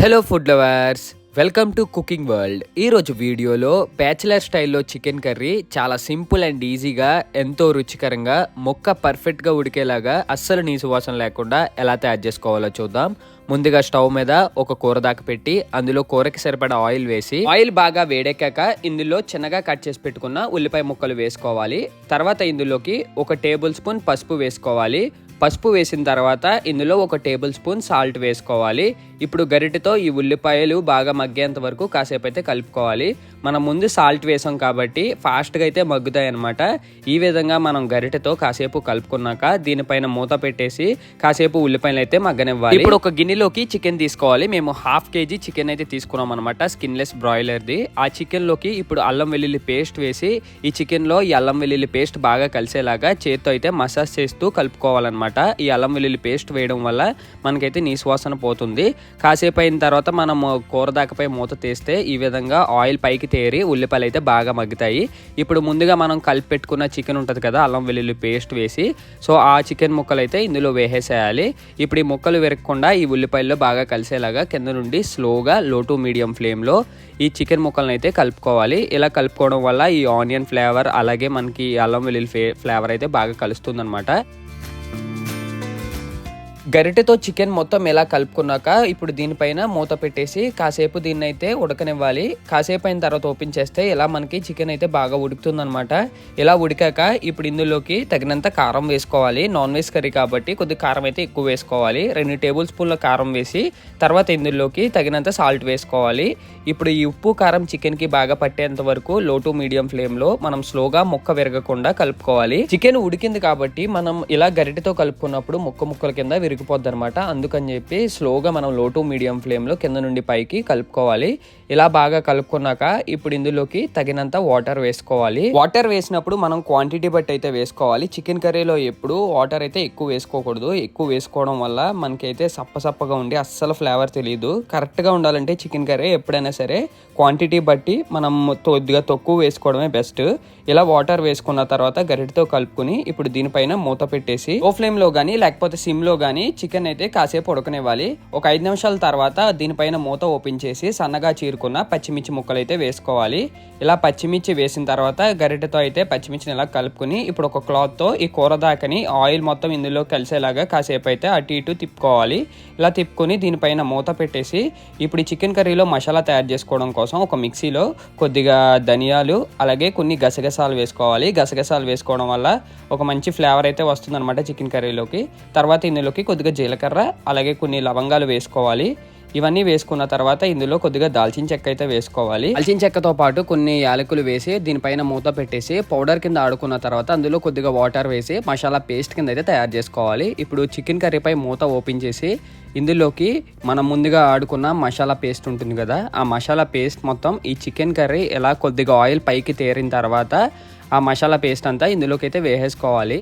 Hello food lovers, welcome to cooking world. ఈరోజు వీడియోలో bachelor స్టైల్లో చికెన్ కర్రీ చాలా సింపుల్ అండ్ ఈజీగా ఎంతో రుచికరంగా మొక్క పర్ఫెక్ట్గా ఉడికేలాగా అస్సలు నీసు వాసన లేకుండా ఎలా తయారు చేసుకోవాలో చూద్దాం. ముందుగా స్టవ్ మీద ఒక కూర దాకా పెట్టి అందులో కూరకి సరిపడా ఆయిల్ వేసి ఆయిల్ బాగా వేడెక్కాక ఇందులో చిన్నగా కట్ చేసి పెట్టుకున్న ఉల్లిపాయ ముక్కలు వేసుకోవాలి. తర్వాత ఇందులోకి 1 టేబుల్ స్పూన్ పసుపు వేసుకోవాలి. పసుపు వేసిన తర్వాత ఇందులో 1 టేబుల్ స్పూన్ సాల్ట్ వేసుకోవాలి. ఇప్పుడు గరిటెతో ఈ ఉల్లిపాయలు బాగా మగ్గేంత వరకు కాసేపు అయితే కలుపుకోవాలి. మనం ముందు సాల్ట్ వేసాం కాబట్టి ఫాస్ట్గా అయితే మగ్గుతాయి అనమాట. ఈ విధంగా మనం గరిటెతో కాసేపు కలుపుకున్నాక దీనిపైన మూత పెట్టేసి కాసేపు ఉల్లిపాయలు అయితే మగ్గనివ్వాలి. ఇప్పుడు ఒక గిన్నెలోకి చికెన్ తీసుకోవాలి. మేము 1/2 kg చికెన్ అయితే తీసుకున్నాం అనమాట, స్కిన్లెస్ బ్రాయిలర్ది. ఆ చికెన్ లోకి ఇప్పుడు అల్లం వెల్లుల్లి పేస్ట్ వేసి ఈ చికెన్ లో ఈ అల్లం వెల్లుల్లి పేస్ట్ బాగా కలిసేలాగా చేత్తో అయితే మసాజ్ చేస్తూ కలుపుకోవాలన్నమాట. ఈ అల్లం వెల్లుల్లి పేస్ట్ వేయడం వల్ల మనకైతే నీసు వాసన పోతుంది. కాసేపు అయిన తర్వాత మనం కూర దాకాపై మూత తీస్తే ఈ విధంగా ఆయిల్ పైకి తేరి ఉల్లిపాయలు అయితే బాగా మగ్గుతాయి. ఇప్పుడు ముందుగా మనం కలిపి పెట్టుకున్న చికెన్ ఉంటుంది కదా, అల్లం వెల్లుల్లి పేస్ట్ వేసి సో ఆ చికెన్ ముక్కలు అయితే ఇందులో వేసేయాలి. ఇప్పుడు ఈ ముక్కలు విరగకుండా ఈ ఉల్లిపాయల్లో బాగా కలిసేలాగా కింద నుండి స్లోగా లో టు మీడియం ఫ్లేమ్లో ఈ చికెన్ ముక్కలను అయితే కలుపుకోవాలి. ఇలా కలుపుకోవడం వల్ల ఈ ఆనియన్ ఫ్లేవర్ అలాగే మనకి అల్లం వెల్లుల్లి ఫ్లేవర్ అయితే బాగా కలుస్తుంది అనమాట. గరిటెతో చికెన్ మొత్తం ఇలా కలుపుకున్నాక ఇప్పుడు దీనిపైన మూత పెట్టేసి కాసేపు దీన్ని అయితే ఉడకనివ్వాలి. కాసేపు అయిన తర్వాత ఓపెన్ చేస్తే ఇలా మనకి చికెన్ అయితే బాగా ఉడుకుతుందనమాట. ఇలా ఉడికాక ఇప్పుడు ఇందులోకి తగినంత కారం వేసుకోవాలి. నాన్ వెజ్ కర్రీ కాబట్టి కొద్ది కారం అయితే ఎక్కువ వేసుకోవాలి. 2 టేబుల్ స్పూన్ల కారం వేసి తర్వాత ఇందులోకి తగినంత సాల్ట్ వేసుకోవాలి. ఇప్పుడు ఈ ఉప్పు కారం చికెన్కి బాగా పట్టేంత వరకు లో టు మీడియం ఫ్లేమ్లో మనం స్లోగా ముక్క విరగకుండా కలుపుకోవాలి. చికెన్ ఉడికింది కాబట్టి మనం ఇలా గరిటెతో కలుపుకున్నప్పుడు ముక్కల కింద విరిగిపోద్ది అనమాట. అందుకని చెప్పి స్లోగా మనం లో టు మీడియం ఫ్లేమ్లో కింద నుండి పైకి కలుపుకోవాలి. ఇలా బాగా కలుపుకున్నాక ఇప్పుడు ఇందులోకి తగినంత వాటర్ వేసుకోవాలి. వాటర్ వేసినప్పుడు మనం క్వాంటిటీ బట్టి అయితే వేసుకోవాలి. చికెన్ కర్రీలో ఎప్పుడు వాటర్ అయితే ఎక్కువ వేసుకోకూడదు. ఎక్కువ వేసుకోవడం వల్ల మనకైతే సప్పసప్పగా ఉండి అస్సలు ఫ్లేవర్ తెలియదు. కరెక్ట్గా ఉండాలంటే చికెన్ కర్రీ ఎప్పుడైనా సరే క్వాంటిటీ బట్టి మనం కొద్దిగా తక్కువ వేసుకోవడమే బెస్ట్. ఇలా వాటర్ వేసుకున్న తర్వాత గరిటెతో కలుపుకుని ఇప్పుడు దీనిపైన మూత పెట్టేసి లో ఫ్లేమ్లో కానీ లేకపోతే సిమ్లో కానీ చికెన్ అయితే కాసేపు ఉడకనివ్వాలి. ఒక 5 నిమిషాల తర్వాత దీనిపైన మూత ఓపెన్ చేసి సన్నగా చీరుకున్న పచ్చిమిర్చి ముక్కలు అయితే వేసుకోవాలి. ఇలా పచ్చిమిర్చి వేసిన తర్వాత గరిటెతో అయితే పచ్చిమిర్చిని ఇలా కలుపుకుని ఇప్పుడు ఒక క్లాత్తో ఈ కూర దాకని ఆయిల్ మొత్తం ఇందులో కలిసేలాగా కాసేపు అయితే అటు ఇటు తిప్పుకోవాలి. ఇలా తిప్పుకొని దీనిపైన మూత పెట్టేసి ఇప్పుడు ఈ చికెన్ కర్రీలో మసాలా తయారు చేసుకోవడం కోసం ఒక మిక్సీలో కొద్దిగా ధనియాలు అలాగే కొన్ని గసగసాలు వేసుకోవాలి. గసగసాలు వేసుకోవడం వల్ల ఒక మంచి ఫ్లేవర్ అయితే వస్తుంది అనమాట చికెన్ కర్రీలోకి. తర్వాత ఇందులోకి కొద్దిగా జీలకర్ర అలాగే కొన్ని లవంగాలు వేసుకోవాలి. ఇవన్నీ వేసుకున్న తర్వాత ఇందులో కొద్దిగా దాల్చిన చెక్క అయితే వేసుకోవాలి. దాల్చిన చెక్కతో పాటు కొన్ని యాలకులు వేసి దీనిపైన మూత పెట్టేసి పౌడర్ కింద ఆడుకున్న తర్వాత అందులో కొద్దిగా వాటర్ వేసి మసాలా పేస్ట్ కింద అయితే తయారు చేసుకోవాలి. ఇప్పుడు చికెన్ కర్రీపై మూత ఓపెన్ చేసి ఇందులోకి మనం ముందుగా ఆడుకున్న మసాలా పేస్ట్ ఉంటుంది కదా, ఆ మసాలా పేస్ట్ మొత్తం ఈ చికెన్ కర్రీ ఎలా కొద్దిగా ఆయిల్ పైకి తేరిన తర్వాత ఆ మసాలా పేస్ట్ అంతా ఇందులోకి అయితే వేసేసుకోవాలి.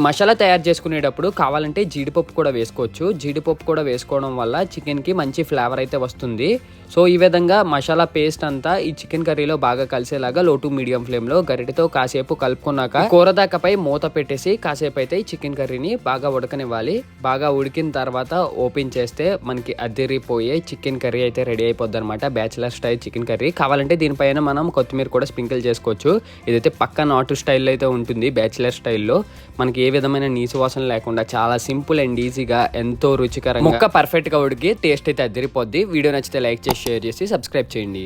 మసాలా తయారు చేసుకునేటప్పుడు కావాలంటే జీడిపప్పు కూడా వేసుకోవచ్చు. జీడిపప్పు కూడా వేసుకోవడం వల్ల చికెన్కి మంచి ఫ్లేవర్ అయితే వస్తుంది. సో ఈ విధంగా మసాలా పేస్ట్ అంతా ఈ చికెన్ కర్రీలో బాగా కలిసేలాగా లో టు మీడియం ఫ్లేమ్లో గరిటెతో కాసేపు కలుపుకున్నాక కూర దాకాపై మూత పెట్టేసి కాసేపు అయితే ఈ చికెన్ కర్రీని బాగా ఉడకనివ్వాలి. బాగా ఉడికిన తర్వాత ఓపెన్ చేస్తే మనకి అదిరిపోయే చికెన్ కర్రీ అయితే రెడీ అయిపోద్ది అనమాట. Bachelor style chicken curry. కావాలంటే దీనిపైన మనం కొత్తిమీర కూడా స్ప్రింకిల్ చేసుకోవచ్చు. ఇదైతే పక్క నాటు స్టైల్లో అయితే ఉంటుంది. బ్యాచిలర్ స్టైల్లో మనకి ఏ విధమైన నీసు వాసన లేకుండా చాలా సింపుల్ అండ్ ఈజీగా ఎంతో రుచికరంగా ముక్క పర్ఫెక్ట్ గా ఉడికి టేస్ట్ అయితే అదిరిపోద్ది. వీడియో నచ్చితే లైక్ చేసి షేర్ చేసి సబ్స్క్రైబ్ చేయండి.